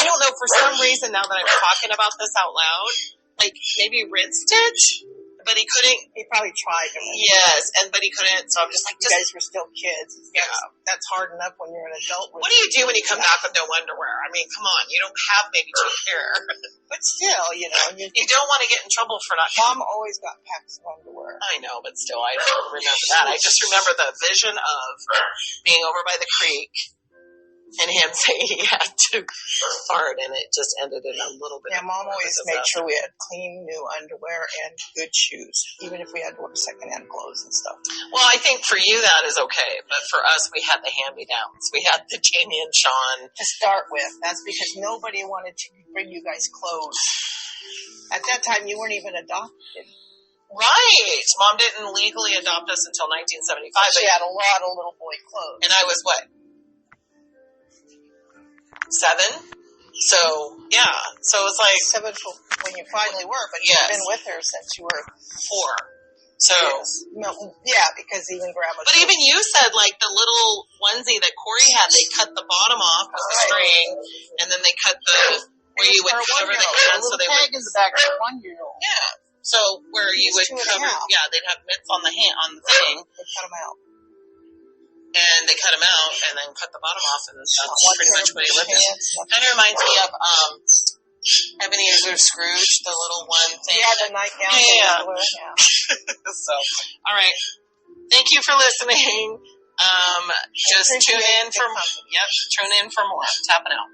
Speaker 3: don't know, for some reason now that I'm talking about this out loud. Like, maybe rinsed it, but he couldn't.
Speaker 2: He probably tried to.
Speaker 3: Yes, but he couldn't, so I'm just like,
Speaker 2: you guys were still kids.
Speaker 3: Yeah.
Speaker 2: That's hard enough when you're an adult.
Speaker 3: What do you do when you come back with no underwear? I mean, come on, you don't have baby teeth here.
Speaker 2: But still, you
Speaker 3: don't want to get in trouble for not.
Speaker 2: Mom always got packs of underwear.
Speaker 3: I know, but still, I don't remember that. I just remember the vision of being over by the creek and him saying he had to fart, and it just ended in a little bit.
Speaker 2: Yeah, Mom always made sure we had clean, new underwear and good shoes, even if we had to wear secondhand clothes and stuff.
Speaker 3: Well, I think for you that is okay, but for us, we had the hand-me-downs. We had the Jamie and Sean.
Speaker 2: To start with, that's because nobody wanted to bring you guys clothes. At that time, you weren't even adopted.
Speaker 3: Right. Mom didn't legally adopt us until 1975.
Speaker 2: But she had a lot of little boy clothes.
Speaker 3: And I was what? 7? So, yeah. So it's like
Speaker 2: 7 when you finally were, but you've been with her since you were
Speaker 3: 4. So.
Speaker 2: Yes. No, yeah, because even Grandma.
Speaker 3: But even you said, like, the little onesie that Corey had, they cut the bottom off with the string, and then they cut where you would cover the hands so they would.
Speaker 2: Tag in the back for a 1-year-old.
Speaker 3: Yeah. So where you would cover, they'd have mitts on the thing.
Speaker 2: They cut them out.
Speaker 3: And they cut him out and then cut the bottom off, and that's pretty much what he lived in. Kind of reminds me of Ebenezer Scrooge, the little one thing.
Speaker 2: Yeah, the nightgown.
Speaker 3: Yeah.
Speaker 2: Yeah.
Speaker 3: So, all right. Thank you for listening. Just tune in for more. Tapping out.